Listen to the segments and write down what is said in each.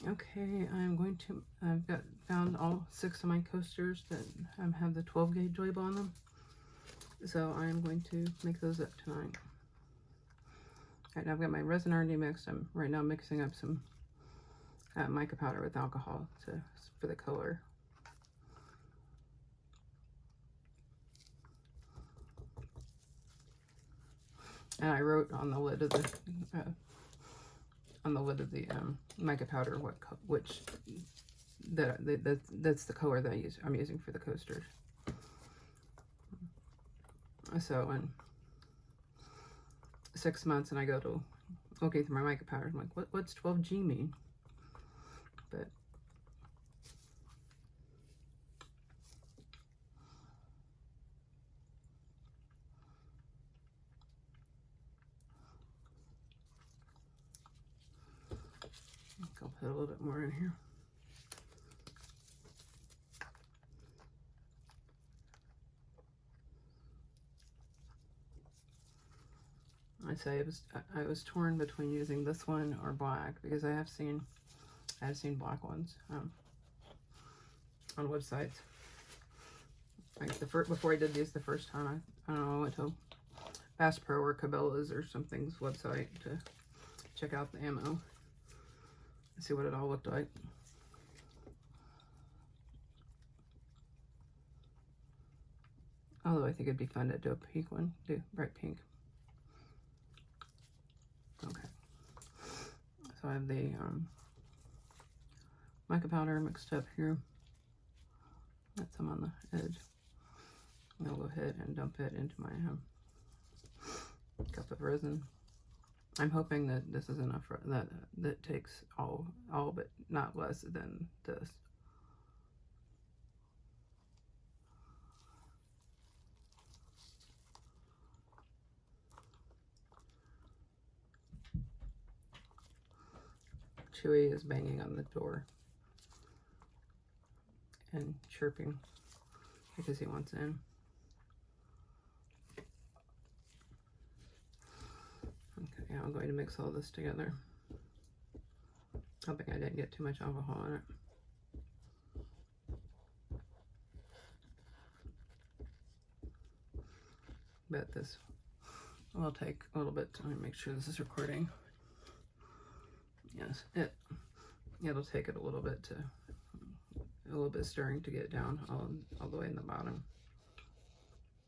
Okay, I've found all 6 of my coasters that have the 12 gauge label on them. So I'm going to make those up tonight. Alright, now I've got my resin already mixed. I'm right now mixing up some mica powder with alcohol for the color. And I wrote on the lid of the mica powder that's the color that I'm using for the coasters. So in 6 months, and I go to looking through my mica powder, I'm like, what's 12G mean? But I'll put a little bit more in here. I was torn between using this one or black, because I have seen black ones on websites. Like before I did these the first time, I don't know, I went to Bass Pro or Cabela's or something's website to check out the ammo and see what it all looked like. Although I think it'd be fun to do a pink one, do bright pink. Okay, so I have the mica powder mixed up here. That's some on the edge. And I'll go ahead and dump it into my cup of resin. I'm hoping that this is enough that takes all but not less than this. Chewy is banging on the door and chirping because he wants in. Okay, I'm going to mix all this together. Hoping I didn't get too much alcohol in it. Bet this will take a little bit to make sure this is recording. Yes, it'll take it a little bit stirring to get down all the way in the bottom.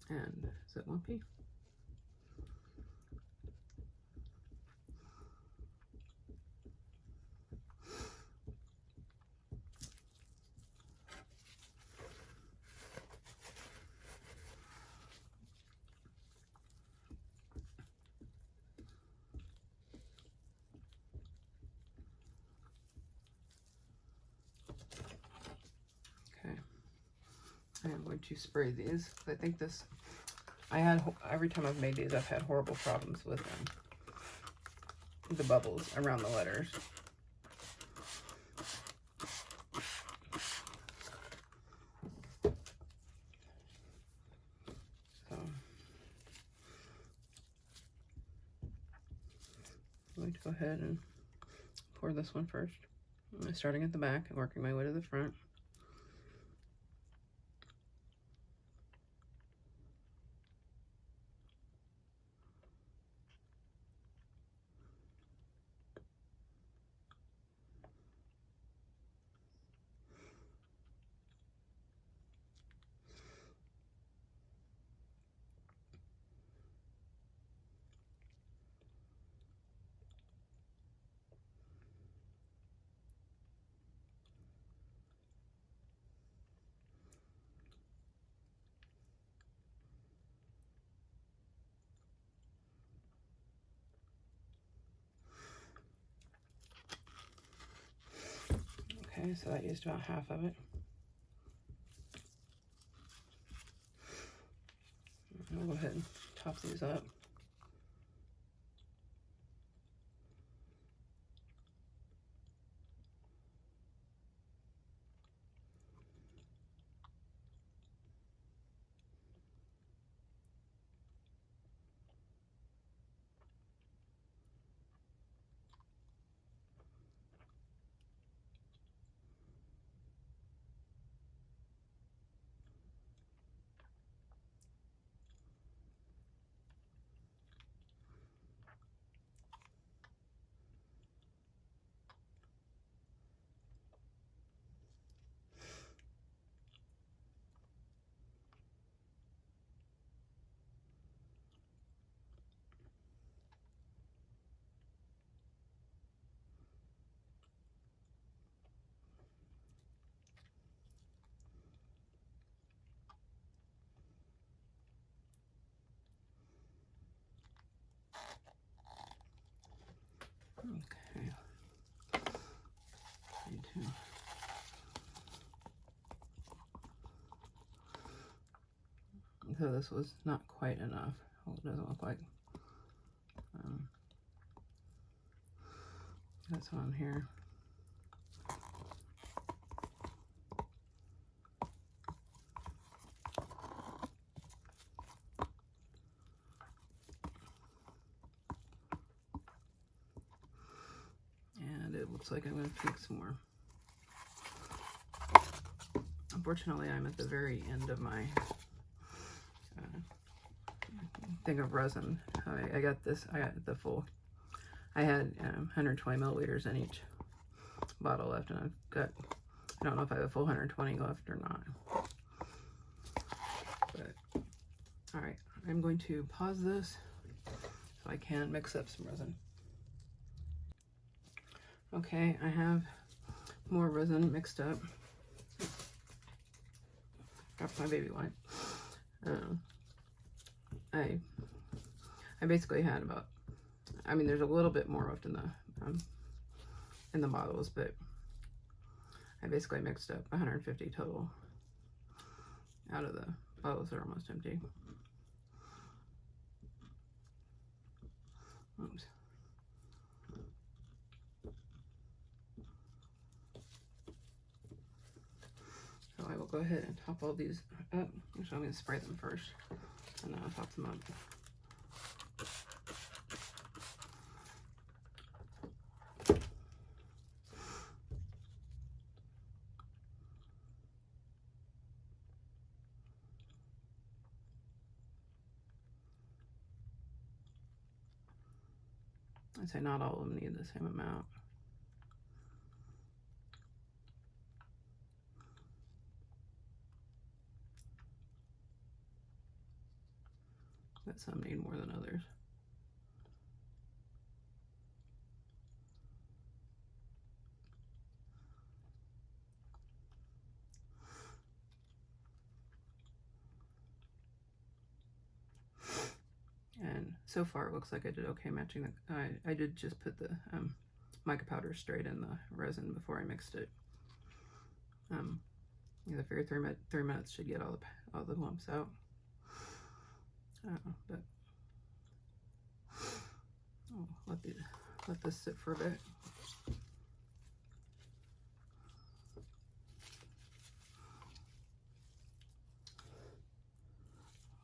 And is it lumpy? I am going to spray these. I think every time I've made these, I've had horrible problems with the bubbles around the letters. So I'm going to go ahead and pour this one first. I'm starting at the back and working my way to the front. Okay, so that used about half of it. I'll go ahead and top these up. Okay. So this was not quite enough. Well, it doesn't look like. That's on here. And it looks like I'm going to tweak some more. Unfortunately, I'm at the very end of my thing of resin. I got this, I got the full, I had 120 milliliters in each bottle left, and I've got, I don't know if I have a full 120 left or not. But, all right, I'm going to pause this so I can mix up some resin. Okay, I have more resin mixed up. Dropped my baby wipe. I basically had about, I mean, there's a little bit more left in the bottles, but I basically mixed up 150 total out of the bottles that are almost empty. Oops. So I will go ahead and top all these up. Actually, I'm going to spray them first, and then I'll top them up. I'd say not all of them need the same amount. But some need more than others. And so far it looks like I did okay matching the, I did just put the mica powder straight in the resin before I mixed it. I figure 3 minutes should get all the lumps out. But let this sit for a bit.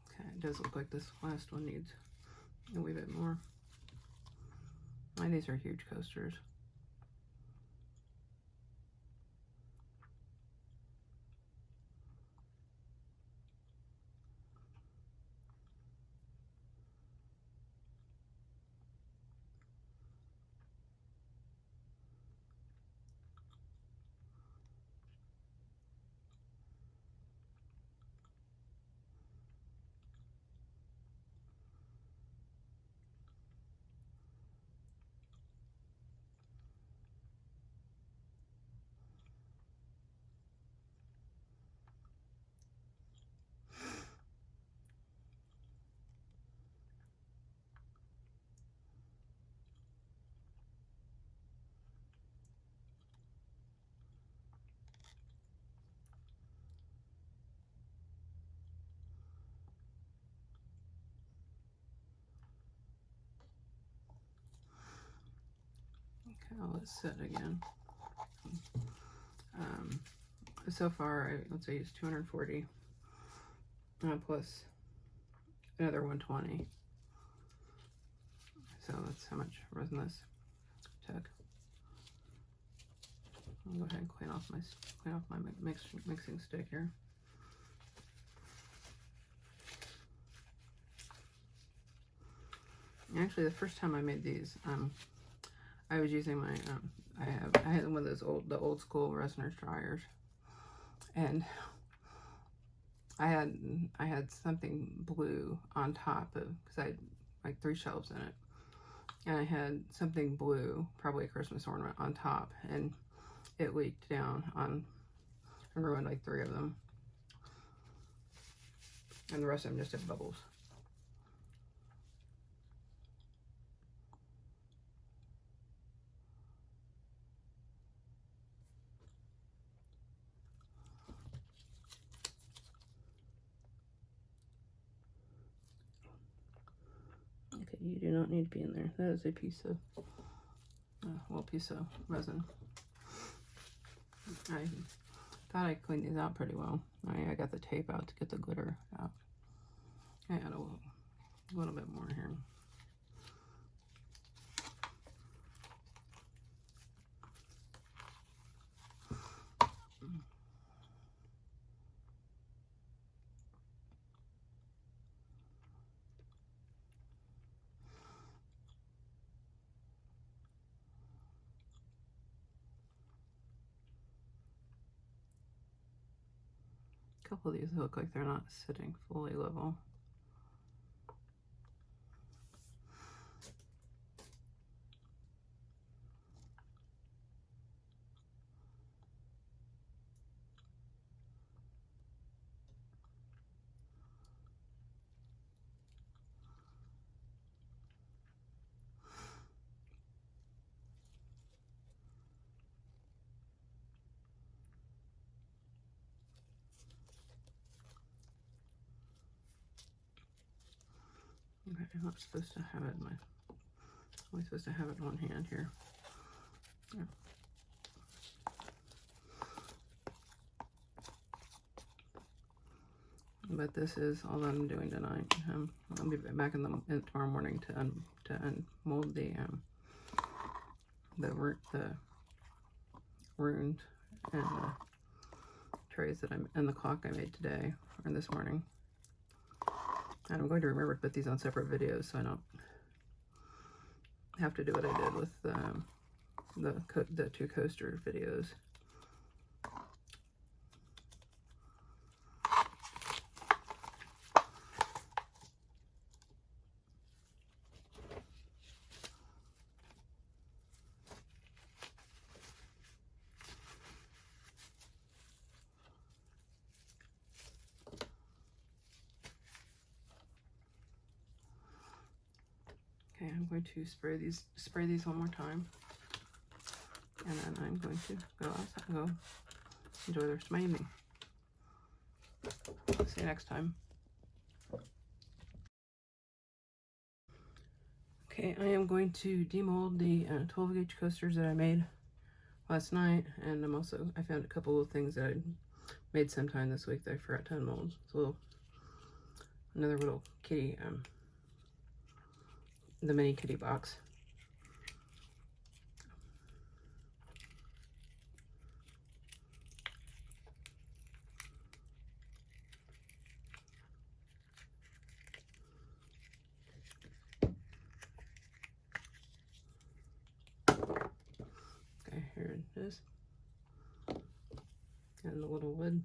Okay, it does look like this last one needs a wee bit more. And these are huge coasters. Okay, I'll let it sit again. So far, let's say it's 240 plus another 120. So that's how much resin this took. I'll go ahead and clean off my mixing stick here. Actually, the first time I made these, I was using my I had one of those old school resiners dryers, and I had something blue on top of, because I had like 3 shelves in it, and I had something blue, probably a Christmas ornament, on top, and it leaked down on and ruined like 3 of them, and the rest of them just had bubbles. you do not need to be in there. That is a piece of, piece of resin. I thought I cleaned these out pretty well. I got the tape out to get the glitter out. I add a little bit more here. A couple of these look like they're not sitting fully level. Okay, I'm not supposed to have it in my, I'm only supposed to have it in one hand here. Yeah. But this is all that I'm doing tonight. I'll be back in tomorrow morning to unmold the runes and the trays and the clock I made today or this morning. And I'm going to remember to put these on separate videos so I don't have to do what I did with the two coaster videos. Okay, I'm going to spray these one more time, and then I'm going to go outside and go enjoy the rest of my evening. See you next time. Okay, I am going to demold the 12 gauge coasters that I made last night, and I found a couple of things that I made sometime this week that I forgot to unmold. So another little kitty, the mini kitty box. Okay, here it is. And the little lid.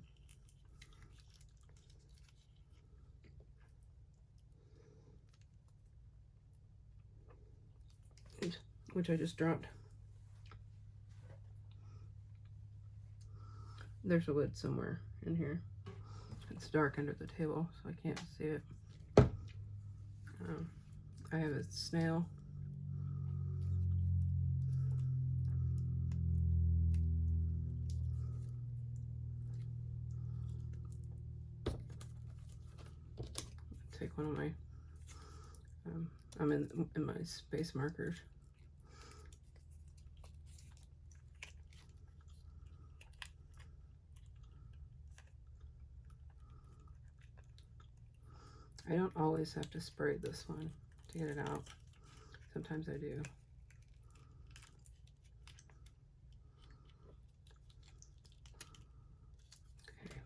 Which I just dropped. There's a lid somewhere in here. It's dark under the table, so I can't see it. I have a snail. Take one of my, I'm in my space markers. I don't always have to spray this one to get it out. Sometimes I do. Okay.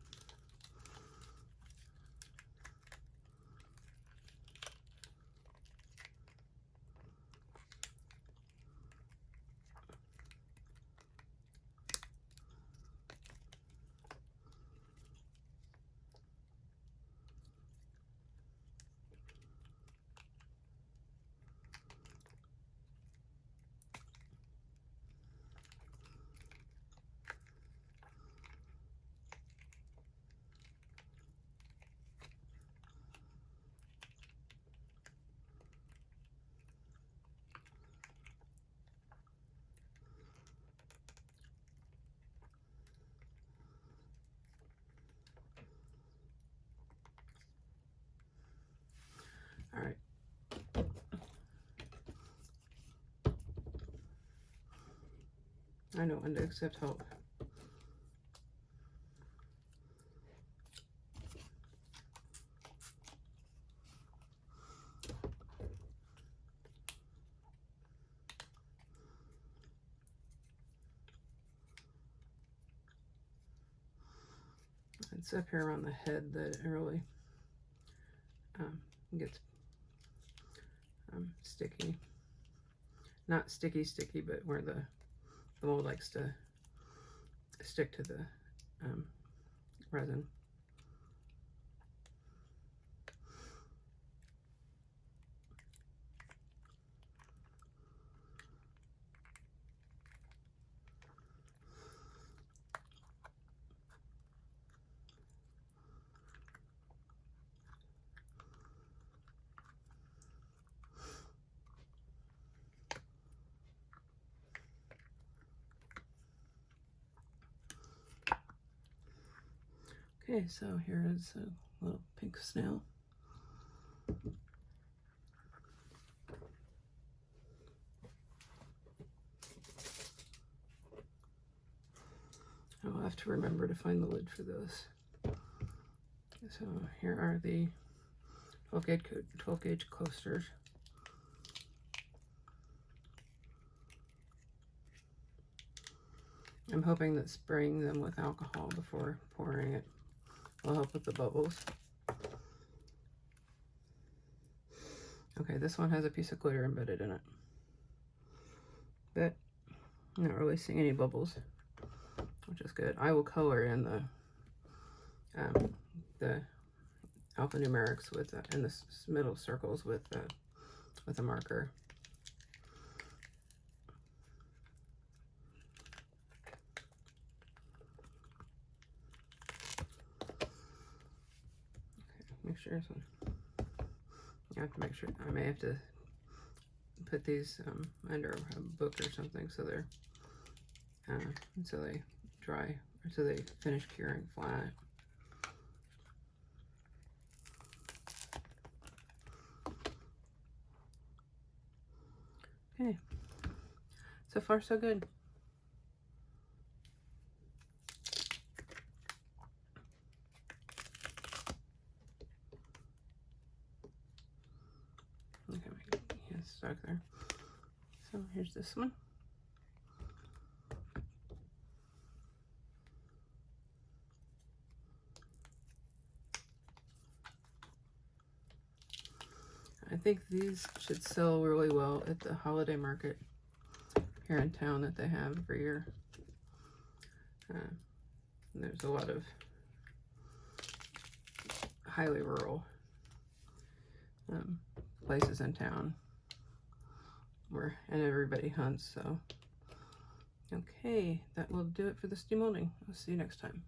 I know when to accept help. It's up here around the head that it really gets sticky. Not sticky, but where the mold likes to stick to the resin. Okay, so here is a little pink snail. I'll have to remember to find the lid for this. So here are the 12 gauge coasters. I'm hoping that spraying them with alcohol before pouring it will help with the bubbles. Okay, this one has a piece of glitter embedded in it, but I'm not really seeing any bubbles, which is good. I will color in the alphanumerics with in the middle circles with a marker. Make sure this one. I have to make sure. I may have to put these under a book or something so they're so they dry or so they finish curing flat. Okay, so far so good. Okay, yeah, it's stuck there. So here's this one. I think these should sell really well at the holiday market here in town that they have every year. There's a lot of highly rural places in town and everybody hunts. So okay, that will do it for this demolding. I'll see you next time.